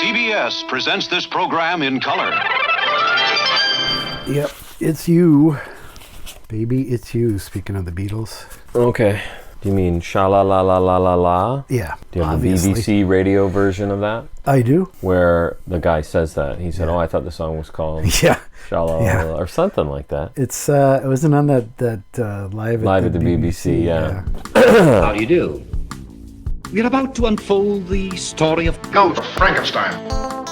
CBS presents this program in color. Yep, it's you. Baby, it's you. Speaking of the Beatles. Okay. Do you mean sha-la-la-la-la-la-la? Yeah, Do you have obviously. the BBC radio version of that? I do. Where the guy says that. He said, I thought the song was called Yeah. Sha-la-la-la, or something like that. It wasn't on that live At the BBC, yeah. How do you do? We're about to unfold the story of Ghost of Frankenstein.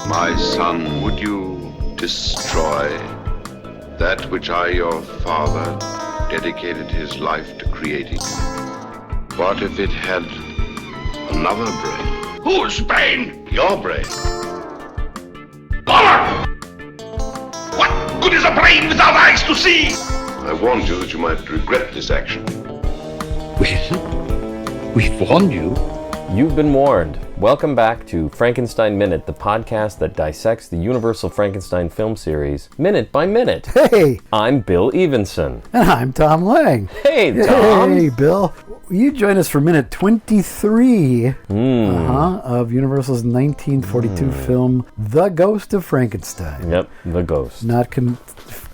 My son, would you destroy that which I, your father, dedicated his life to creating? What if it had another brain? Whose brain? Your brain. Power! What good is a brain without eyes to see? I warned you that you might regret this action. Well, we've warned you. You've been warned. Welcome back to Frankenstein Minute, the podcast that dissects the Universal Frankenstein film series minute by minute. Hey! I'm Bill Evenson. And I'm Thom Lang. Hey, Thom. Hey, Bill. You join us for minute 23 of Universal's 1942 film, The Ghost of Frankenstein. Yep, the ghost. Not to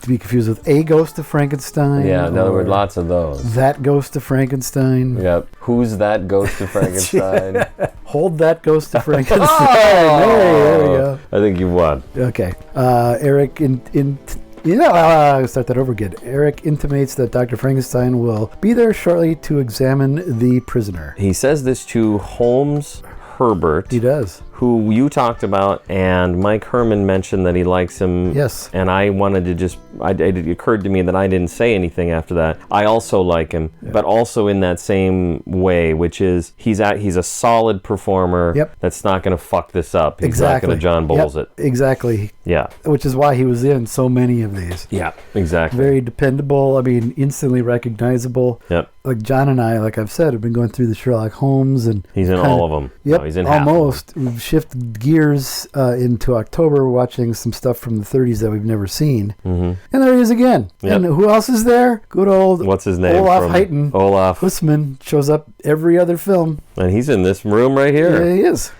be confused with A Ghost of Frankenstein. Yeah, in other words, or lots of those. That Ghost of Frankenstein. Yep. Who's that ghost of Frankenstein? Hold That Ghost of Frankenstein. Oh! Hey, there we go. I think you won. Okay. Eric start that over again. Eric intimates that Dr. Frankenstein will be there shortly to examine the prisoner. He says this to Holmes Herbert. He does. Who you talked about, and Mike Herman mentioned that he likes him. Yes. And I wanted to it occurred to me that I didn't say anything after that. I also like him, but also in that same way, which is he's a solid performer. Yep. That's not going to fuck this up. He's Exactly. not going to John Bowles Yep, it. Exactly. Yeah. Which is why he was in so many of these. Yeah, exactly. Very dependable. I mean, instantly recognizable. Yep. Like John and I, like I've said, have been going through the Sherlock Holmes, and He's in all of them. Yep, No, he's in half of them. almost. We've shifted gears into October, watching some stuff from the 30s that we've never seen. Mm-hmm. And there he is again. Yep. And who else is there? Good old What's his name? Olaf from Huyten. Olaf. Hussman shows up every other film. And he's in this room right here. Yeah, he is.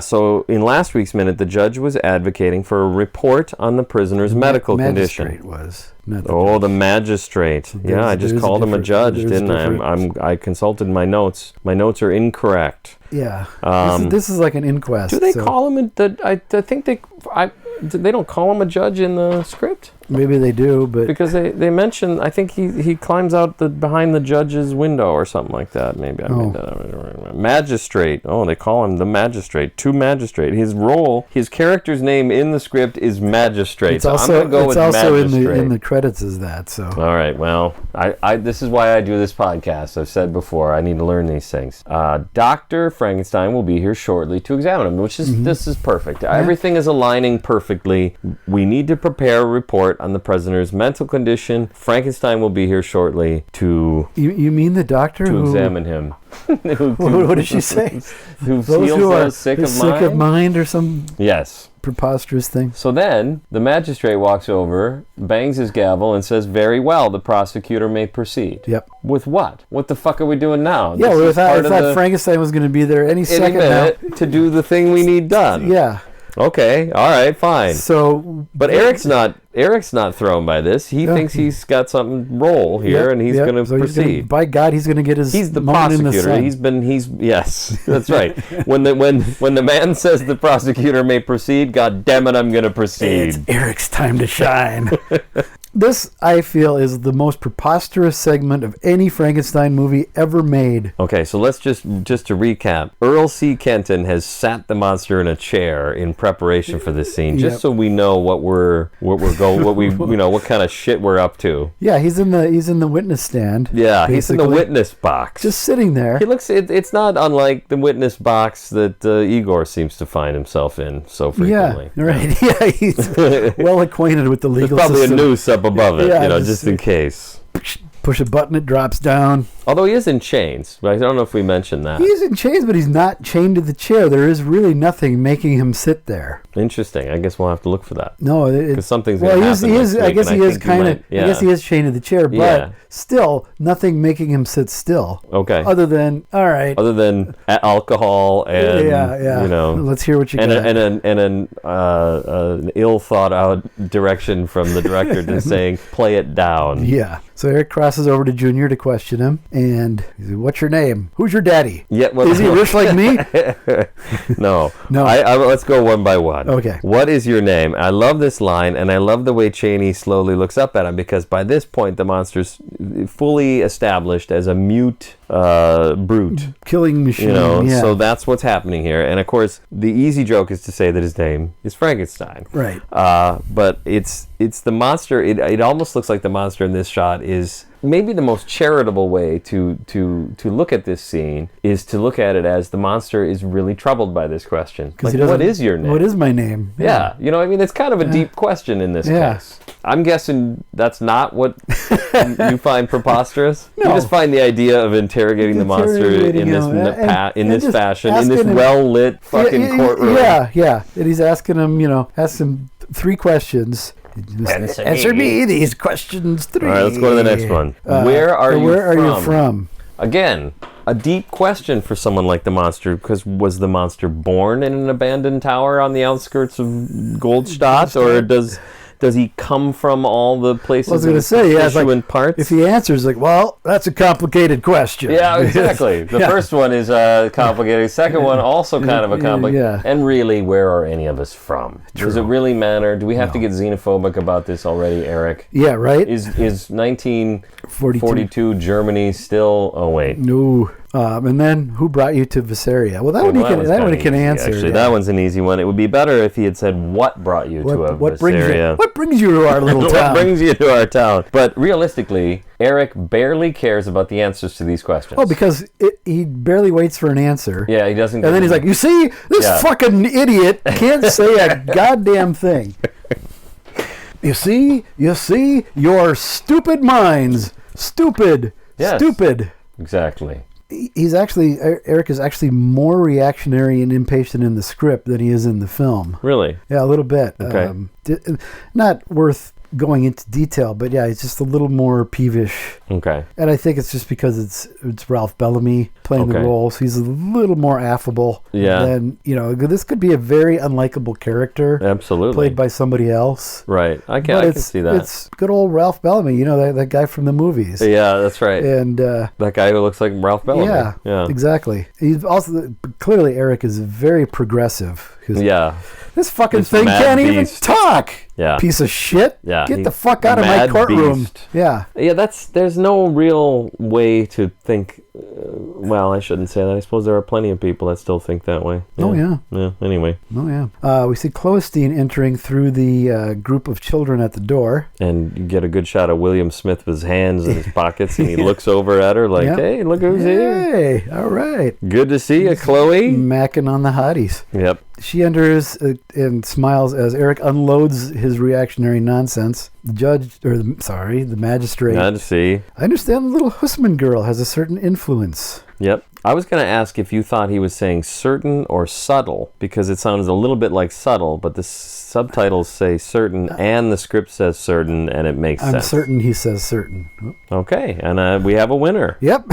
So in last week's minute, the judge was advocating for a report on the prisoner's medical condition. Magistrate was. Not the Oh, judge. the magistrate. Yeah, I just there's a called him a different- judge, there's a didn't I? different- I consulted my notes. My notes are incorrect. Yeah. Um, This is like an inquest. Do they so call him I think they don't call him a judge in the script? Maybe they do, but Because they mention, I think he climbs out behind the judge's window or something like that. Maybe I made that up. Magistrate. Oh, they call him the magistrate. To magistrate. His character's name in the script is magistrate. it's So also I'm going to go with magistrate. in the credits is that. So All right, well, I this is why I do this podcast. I've said before, I need to learn these things. Dr. Frankenstein will be here shortly to examine him, which is this is perfect. Everything is aligning perfectly. We need to prepare a report on the prisoner's mental condition. Frankenstein will be here shortly to you mean the doctor who examine him. what did she say? Who Those feels who are sick sick of mind or some Yes. preposterous thing. So then, the magistrate walks over, bangs his gavel, and says, "Very well, the prosecutor may proceed." Yep. With what? What the fuck are we doing now? Yeah, This well, is I part of thought the- Frankenstein was going to be there any any second minute to do the thing we need done. now. Yeah. Okay, all right, fine. So, But Eric's not thrown by this. He thinks he's got something roll here, and he's going to proceed. By God, he's going to get his. He's the moment in the prosecutor. sun. Yes, that's right. when the man says the prosecutor may proceed, God damn it, I'm going to proceed. It's Eric's time to shine. This, I feel, is the most preposterous segment of any Frankenstein movie ever made. Okay, so let's just to recap. Earl C. Kenton has sat the monster in a chair in preparation for this scene, just so we know what kind of shit we're up to. Yeah, he's in the witness stand. Yeah, he's in the basically. witness box. Just sitting there. He looks. It's not unlike the witness box that Igor seems to find himself in so frequently. Yeah, right. Yeah, he's well acquainted with the legal There's probably system. a noose up above it, Yeah, just in case. push a button, it drops down. Although he is in chains. But I don't know if we mentioned that. He's in chains, but he's not chained to the chair. There is really nothing making him sit there. Interesting. I guess we'll have to look for that. No, because something's going to happen. I guess he is kind of. I guess he is chained to the chair, but still nothing making him sit still. Okay. Other than alcohol and you know. Let's hear what you got. And an ill thought out direction from the director to saying play it down. Yeah. So Eric crosses over to Junior to question him, and he says, "What's your name? Who's your daddy? Yeah, is he rich like me?" No. No. Let's go one by one. Okay. What is your name? I love this line, and I love the way Chaney slowly looks up at him, because by this point the monster's fully established as a mute brute. Killing machine. You know, so that's what's happening here. And of course, the easy joke is to say that his name is Frankenstein. Right. But it's the monster. It almost looks like the monster in this shot is maybe the most charitable way to look at this scene is to look at it as the monster is really troubled by this question. Like, what is your name? What is my name? Yeah. You know, I mean, it's kind of a deep question in this case. I'm guessing that's not what you find preposterous. No. You just find the idea of interrogating the monster in this fashion, in this well-lit fucking courtroom. Yeah. And he's asking him, 3 questions. Answer me these questions 3. All right, let's go to the next one. Where are you from? Again, a deep question for someone like the monster, because was the monster born in an abandoned tower on the outskirts of Goldstadt, or does he come from all the places? I was going to say, parts? If he answers that's a complicated question. Yeah, exactly. The first one is complicated. Second one also kind of a complicated. Yeah. And really, where are any of us from? True. Does it really matter? Do we have to get xenophobic about this already, Eric? Yeah, right. Is 1942 Germany still? Oh wait. No. And then, who brought you to Visaria? Well, that one he can answer. Actually, that one's an easy one. It would be better if he had said, "What brought you to Visaria? What brings you to our little town? What brings you to our town?" But realistically, Eric barely cares about the answers to these questions. Oh, because he barely waits for an answer. Yeah, he doesn't. And then he's like, "You see, this fucking idiot can't say a goddamn thing. You see, your stupid minds, stupid." Exactly. Eric is actually more reactionary and impatient in the script than he is in the film. Really? Yeah, a little bit. Okay. Not worth going into detail, but yeah, he's just a little more peevish. Okay. And I think it's just because it's Ralph Bellamy playing the role, so he's a little more affable. Yeah. Than, this could be a very unlikable character. Absolutely. Played by somebody else. Right. I can see that. It's good old Ralph Bellamy, that guy from the movies. Yeah, that's right. And that guy who looks like Ralph Bellamy. Yeah. Exactly. He's also clearly Eric is very progressive. This fucking thing can't even talk. Yeah. Piece of shit. Yeah. Get the fuck out of my courtroom. Beast. Yeah. Yeah, there's no real way to think. Well, I shouldn't say that. I suppose there are plenty of people that still think that way. Yeah. Oh, yeah. Yeah, anyway. Oh, yeah. We see Cloestein entering through the group of children at the door. And you get a good shot of William Smith with his hands in his pockets, and he looks over at her like, hey, look who's here. Hey, all right. Good to see you, Chloe. Macking on the hotties. Yep. She enters and smiles as Eric unloads his reactionary nonsense. The magistrate. Not to see. I understand the little Hussman girl has a certain influence. Yep. I was going to ask if you thought he was saying certain or subtle, because it sounds a little bit like subtle, but the subtitles say certain and the script says certain, and it makes sense. I'm certain he says certain. Okay, and we have a winner. Yep.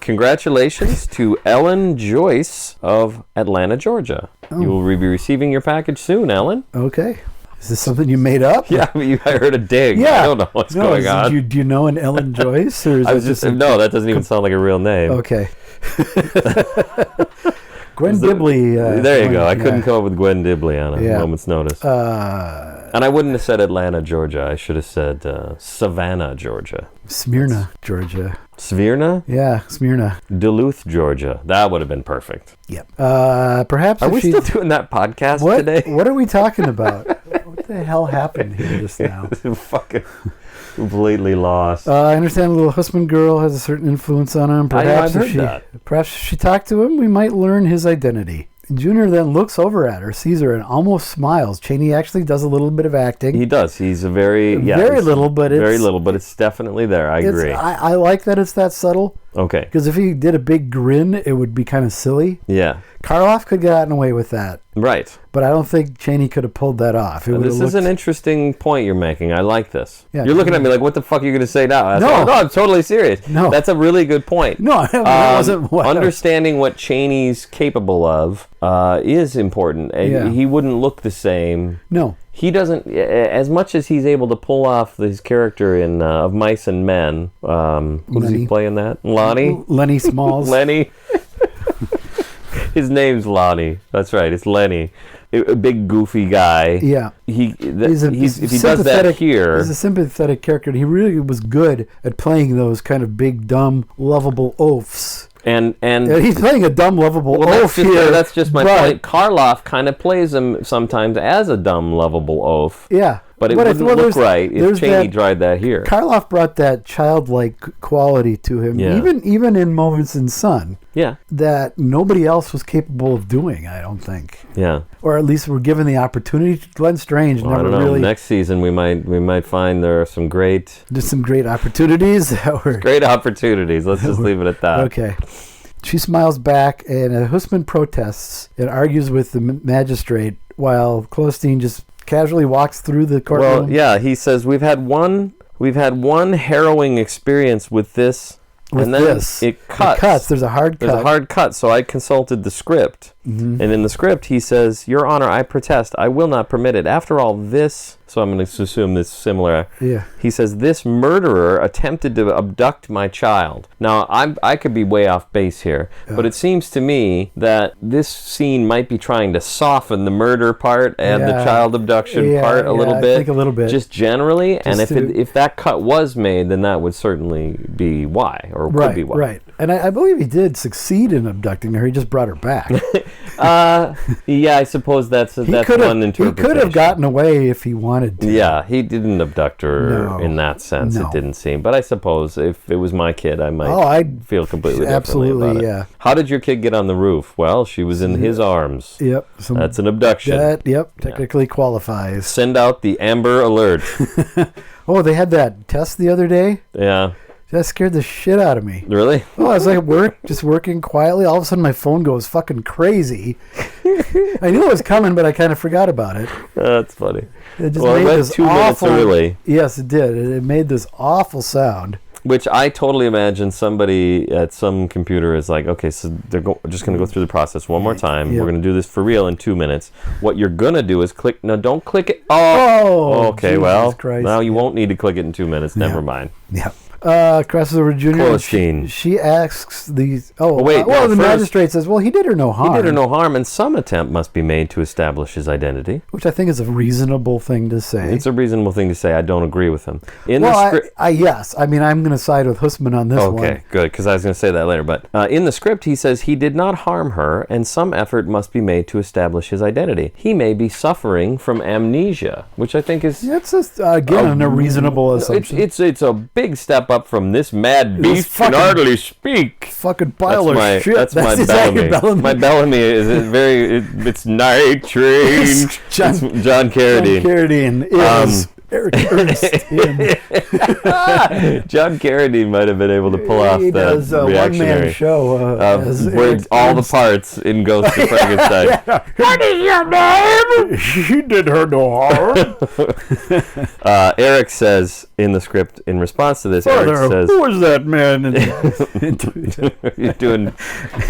Congratulations to Ellen Joyce of Atlanta, Georgia. Oh. You will be receiving your package soon, Ellen. Okay. Is this something you made up? Yeah, I heard a dig. Yeah. I don't know what's going on. Do you know an Ellen Joyce? Or is no, that doesn't even sound like a real name. Okay. Gwen Dibley. There you go. I couldn't come up with Gwen Dibley on a moment's notice. And I wouldn't have said Atlanta, Georgia. I should have said Savannah, Georgia. Smyrna, Georgia. Smyrna? Yeah, Smyrna. Duluth, Georgia. That would have been perfect. Yep. Perhaps. Are we still doing that podcast today? What are we talking about? What the hell happened here just now? Fucking completely lost. I understand the little Hussman girl has a certain influence on him. Perhaps I've heard that. Perhaps if she talked to him, we might learn his identity. Junior then looks over at her, sees her, and almost smiles. Cheney actually does a little bit of acting. He does. He's very little, but it's definitely there. I agree. I like that it's that subtle. Okay. Because if he did a big grin, it would be kind of silly. Yeah. Karloff could have gotten away with that. Right. But I don't think Cheney could have pulled that off. This is an interesting point you're making. I like this. Yeah, you're looking at me like, what the fuck are you going to say now? No, I'm totally serious. No. That's a really good point. No, that wasn't what understanding what Cheney's capable of is important. Yeah. He wouldn't look the same. No. He doesn't, as much as he's able to pull off his character in Of Mice and Men. Who does he play in that? Lonnie? Lenny Smalls. Lenny. His name's Lonnie. That's right. It's Lenny. A big goofy guy. Yeah. If he does that here, he's a sympathetic character. And he really was good at playing those kind of big, dumb, lovable oafs. And he's playing a dumb, lovable oaf here. That's just my point. Karloff kind of plays him sometimes as a dumb, lovable oaf. Yeah. But it wouldn't look right if Cheney tried that here. Karloff brought that childlike quality to him, even in Moments in Sun. Yeah. That nobody else was capable of doing, I don't think. Yeah. Or at least were given the opportunity. Glenn Strange never I don't know. really. Next season we might find there are some great. Just some great opportunities that were. Great opportunities. Let's just leave it at that. Okay. She smiles back, and Hussman protests and argues with the magistrate while Klostein just casually walks through the courtroom. Well, yeah, he says we've had one harrowing experience with this. And then it cuts. There's a hard cut. There's a hard cut. So I consulted the script. Mm-hmm. And in the script, he says, Your Honor, I protest. I will not permit it. After all, this... So I'm going to assume this is similar. Yeah. He says, this murderer attempted to abduct my child. Now, I could be way off base here, but it seems to me that this scene might be trying to soften the murder part and the child abduction part a little bit. I think a little bit. Just generally. And if that cut was made, then that would certainly be why, or could be why. Right. And I believe he did succeed in abducting her. He just brought her back. Yeah, I suppose that's one interpretation. He could have gotten away if he wanted to. Yeah, he didn't abduct her in that sense. No. It didn't seem. But I suppose if it was my kid, I might I'd feel completely differently about it. Yeah. How did your kid get on the roof? Well, she was in his arms. Yep. That's an abduction. Technically qualifies. Send out the Amber Alert. Oh, they had that test the other day? Yeah. That scared the shit out of me. Really? Oh, I was like just working quietly. All of a sudden, my phone goes fucking crazy. I knew it was coming, but I kind of forgot about it. That's funny. It just made this 2 minutes early. Yes, it did. It made this awful sound. Which I totally imagine somebody at some computer is like, okay, so they're just going to go through the process one more time. Yep. We're going to do this for real in 2 minutes. What you're going to do is click. No, don't click it. Oh, okay. Jesus well, Christ. Now you won't need to click it in 2 minutes. Never mind. Yeah. Crosses over to Junior. She asks these. The magistrate says, "Well, he did her no harm. He did her no harm, and some attempt must be made to establish his identity." Which I think is a reasonable thing to say. It's a reasonable thing to say. I don't agree with him. Yes. I mean, I'm going to side with Hussman on this one. Okay, good, because I was going to say that later. But in the script, he says he did not harm her, and some effort must be made to establish his identity. He may be suffering from amnesia, which I think is again a reasonable assumption. It's a big step up from this mad beast can hardly speak. Fucking pile of shit. That's my Bellamy. My Bellamy is it's nitrate. John Carradine. John Carradine is Eric Bernstein. John Carradine might have been able to pull off that does a reactionary one-man show. Where all the parts in Ghost of Frankenstein. What is your name? She did her no harm. Eric says in the script, in response to this, Eric says, "Who was that man?" You're doing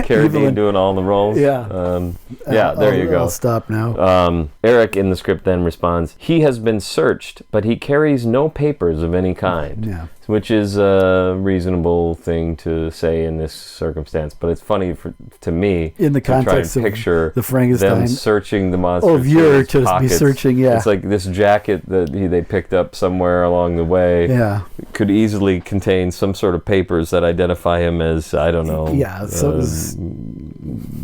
Carradine doing all the roles. Yeah. There you go. I'll stop now. Eric in the script then responds, "He has been searched, but he carries no papers of any kind." Yeah. Which is a reasonable thing to say in this circumstance, but it's funny to me in the context to try and picture the Frankenstein them searching the monster. Oh, you're to be searching, yeah. It's like this jacket that they picked up somewhere along the way. Yeah, could easily contain some sort of papers that identify him as, I don't know. Yeah, so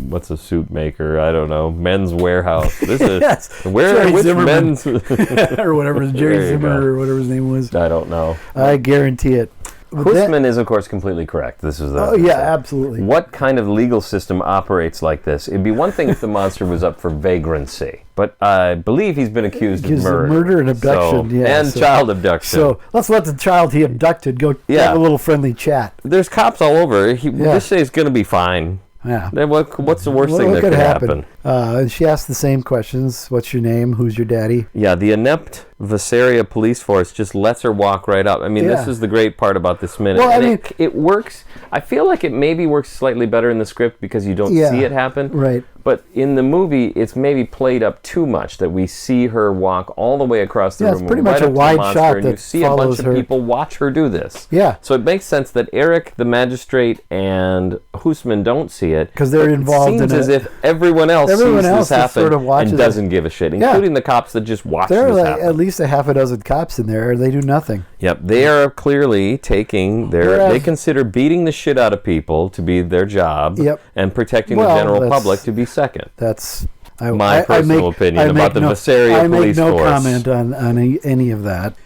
what's a suit maker? I don't know. Men's Warehouse. This is yes. Which men's or whatever Jerry Zimmer or whatever his name was. I don't know. I guarantee it. Husman is, of course, completely correct. This is the. Oh, yeah, absolutely. What kind of legal system operates like this? It'd be one thing if the monster was up for vagrancy, but I believe he's been accused of murder. Murder and abduction, and child abduction. So let's let the child he abducted go have a little friendly chat. There's cops all over. This say is going to be fine. Yeah. Then what's the worst thing that could happen? And she asked the same questions. What's your name? Who's your daddy? Yeah, the inept Visaria police force just lets her walk right up. I mean, this is the great part about this minute. Well, it works. I feel like it maybe works slightly better in the script because you don't see it happen. Right. But in the movie, it's maybe played up too much that we see her walk all the way across the room. It's pretty much a wide shot and that you see a bunch of people watch her do this. Yeah. So it makes sense that Eric, the magistrate, and Husman don't see it. Because they're involved in it. It seems as if everyone else sees this happen sort of and doesn't give a shit, including the cops that just watch there this are happen. at least a half a dozen cops in there. They do nothing. Yep, they are clearly taking they consider beating the shit out of people to be their job, and protecting the general public to be second. That's my personal opinion about the Visaria police force. I make no comment on any of that.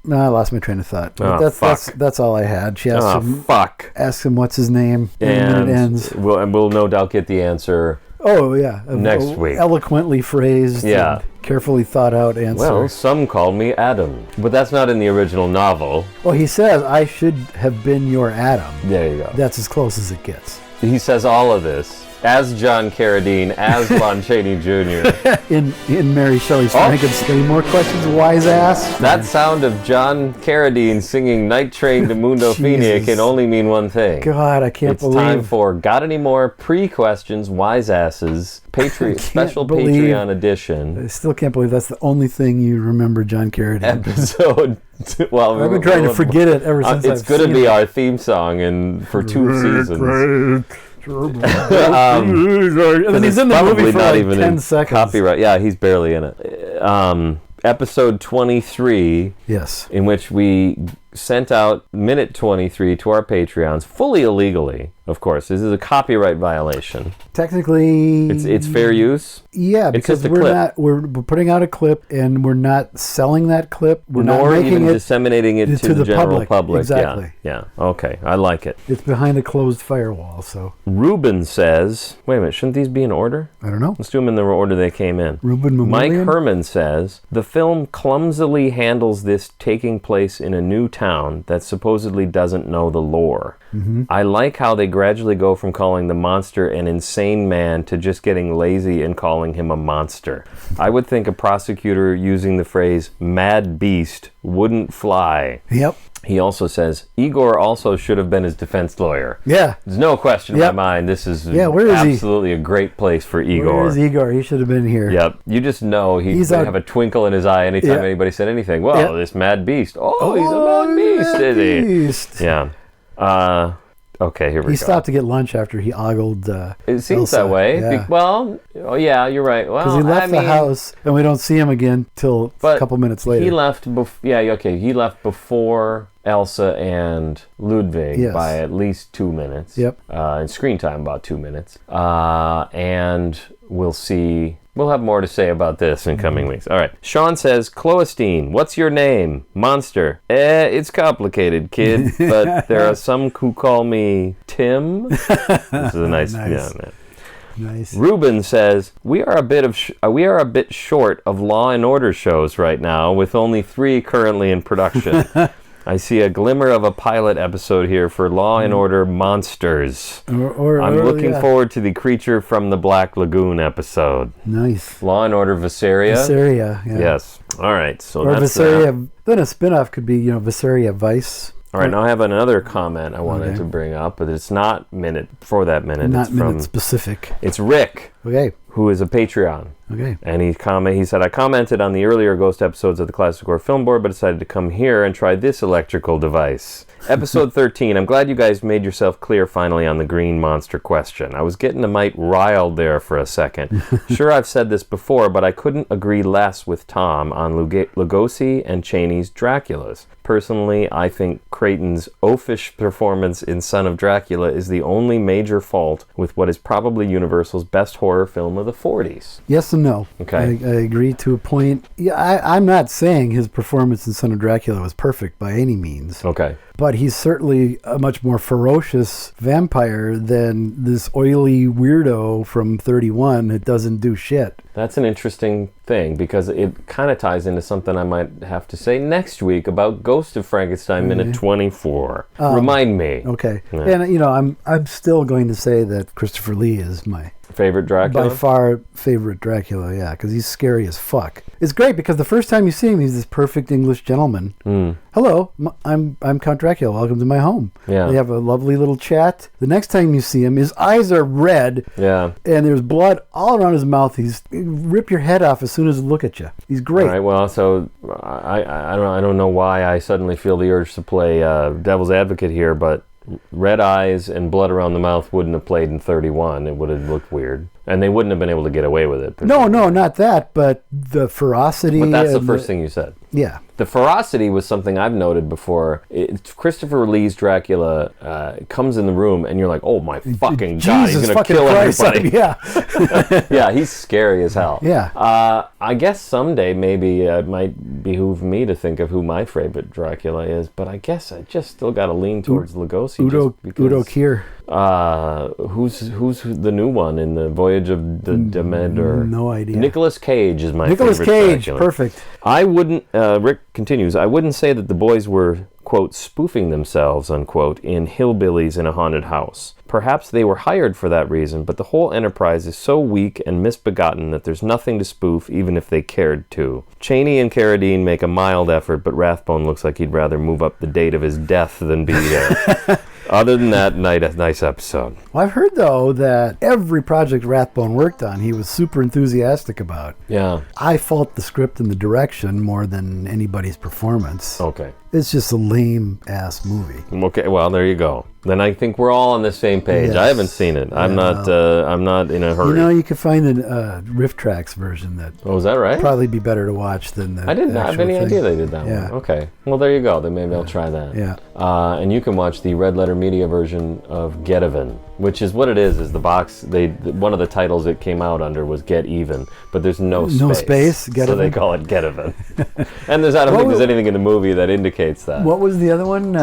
No, I lost my train of thought. That's all I had. She asked him what's his name, and it ends. We'll no doubt get the answer. Oh yeah, next week. Eloquently phrased, and carefully thought out answer. Well, some call me Adam, but that's not in the original novel. Well, he says, "I should have been your Adam." There you go. That's as close as it gets. He says all of this as John Carradine, as Lon Chaney Jr. in Mary Shelley's Frankenstein. Any more questions, wise ass? That sound of John Carradine singing Night Train to Mundo Fini can only mean one thing. God, I can't believe. It's time for Got Any More Pre-Questions, Wise Asses, special Patreon edition. I still can't believe that's the only thing you remember John Carradine. Episode. Well, I've been trying to forget it ever since it's going to be our theme song for 2 seasons. And then he's in the movie for like 10 seconds. Copyright. Yeah, he's barely in it. Episode 23. Yes. In which we sent out minute 23 to our Patreons, fully illegally, of course. This is a copyright violation. Technically, it's fair use. Yeah, because we're putting out a clip and we're not selling that clip. We're not making disseminating it to the general public. Exactly. Yeah. Okay, I like it. It's behind a closed firewall. So Ruben says, wait a minute, shouldn't these be in order? I don't know. Let's do them in the order they came in. Ruben Memoriam? Mike Herman says the film clumsily handles this taking place in a new town that supposedly doesn't know the lore. Mm-hmm. I like how they gradually go from calling the monster an insane man to just getting lazy and calling him a monster. I would think a prosecutor using the phrase mad beast wouldn't fly. Yep. He also says Igor also should have been his defense lawyer. Yeah. There's no question in my mind. This is absolutely a great place for Igor. Where is Igor? He should have been here. Yep. You just know he'd have a twinkle in his eye anytime anybody said anything. Well, this mad beast. Oh, he's a mad beast, is he? Yeah. Okay, here we go. He stopped to get lunch after he ogled It seems Elsa. that way. Yeah. You're right. Well, because he left the house, and we don't see him again till a couple minutes later. He left he left before Elsa and Ludwig by at least 2 minutes. Yep. And screen time about 2 minutes. And we'll have more to say about this in coming weeks. All right. Sean says, Cloestine, what's your name? Monster. It's complicated, kid, but there are some who call me Tim. This is a nice. Nice. Ruben says, we are a bit short of Law and Order shows right now, with only 3 currently in production. I see a glimmer of a pilot episode here for Law and Order Monsters. I'm looking forward to the Creature from the Black Lagoon episode. Nice. Law and Order Visaria? Visaria, yeah. Yes. All right. So or that's Visaria. Then a spin-off could be, Visaria Vice. All right. Now I have another comment I wanted to bring up, but it's not minute minute. Not minute specific. It's Rick. Okay. Who is a Patreon. Okay. And he said, I commented on the earlier Ghost episodes of the Classic Horror Film Board, but decided to come here and try this electrical device. Episode 13. I'm glad you guys made yourself clear finally on the green monster question. I was getting a mite riled there for a second. Sure, I've said this before, but I couldn't agree less with Thom on Lugosi and Chaney's Draculas. Personally, I think Creighton's oafish performance in Son of Dracula is the only major fault with what is probably Universal's best horror horror film of the 40s. Yes and no. Okay. I agree to a point. Yeah, I'm not saying his performance in Son of Dracula was perfect by any means. Okay. But he's certainly a much more ferocious vampire than this oily weirdo from 31 that doesn't do shit. That's an interesting thing because it kind of ties into something I might have to say next week about Ghost of Frankenstein minute 24. Remind me. Okay. Yeah. And, I'm still going to say that Christopher Lee is my Favorite Dracula? by far favorite Dracula, yeah, because he's scary as fuck. It's great because the first time you see him, he's this perfect English gentleman. Hello, I'm Count Dracula. Welcome to my home. Yeah. They have a lovely little chat. The next time you see him, his eyes are red. Yeah. And there's blood all around his mouth. He'd rip your head off as soon as he look at you. He's great. All right, well, so I don't know why I suddenly feel the urge to play devil's advocate here, but red eyes and blood around the mouth wouldn't have played in 31. It would have looked weird. And they wouldn't have been able to get away with it. No, not that, but the ferocity. But that's the first thing you said. Yeah. The ferocity was something I've noted before. Christopher Lee's Dracula comes in the room, and you're like, "Oh my fucking god, he's gonna kill everybody!" Yeah, yeah, he's scary as hell. Yeah. I guess someday maybe it might behoove me to think of who my favorite Dracula is, but I guess I just still got to lean towards Lugosi. Udo Kier. Who's the new one in the Voyage of the Demed? Or no idea. Nicolas Cage is my Nicolas favorite Cage, Dracula. perfect. I wouldn't. Rick continues. I wouldn't say that the boys were, quote, spoofing themselves, unquote, in hillbillies in a haunted house. Perhaps they were hired for that reason, but the whole enterprise is so weak and misbegotten that there's nothing to spoof, even if they cared to. Cheney and Carradine make a mild effort, but Rathbone looks like he'd rather move up the date of his death than be there. Other than that, nice episode. Well, I've heard, though, that every project Rathbone worked on, he was super enthusiastic about. Yeah. I fault the script and the direction more than anybody's performance. Okay. It's just a lame-ass movie. Okay, well, there you go. Then I think we're all on the same page. Yes. I haven't seen it. I'm not in a hurry. You could find a Riff Tracks version that Oh, is that right? probably be better to watch than the I didn't have actual any thing. idea they did that Yeah. one. Okay. Well, there you go. Then maybe I'll try that. Yeah. And you can watch the Red Letter Media version of Get Even, which is what it is the box. One of the titles it came out under was Get Even, but there's no space. No space? Get so Even? they call it Get Even. And I don't think there's anything in the movie that indicates that. What was the other one?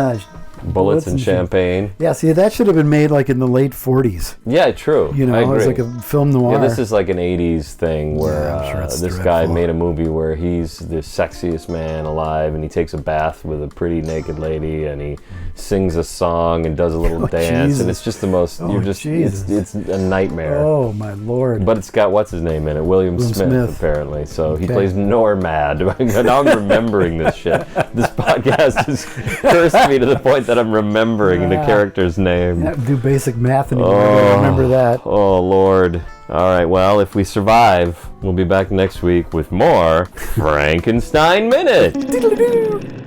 Bullets and Champagne. Yeah, see, that should have been made like in the late 40s. Yeah, true. You know, I agree. it was like a film noir. Yeah, this is like an 80s thing where Yeah, I'm sure it's this dreadful. guy made a movie where he's the sexiest man alive and he takes a bath with a pretty naked lady and he sings a song and does a little dance Jesus. and it's just the most, Jesus. it's a nightmare. Oh, my Lord. But it's got, what's his name in it? William Smith, apparently. So he plays Normad. Now I'm remembering this shit. This podcast has cursed me to the point that I'm remembering the character's name. Yeah, do basic math anymore. I remember that. Oh, Lord. All right, well, if we survive, we'll be back next week with more Frankenstein Minute.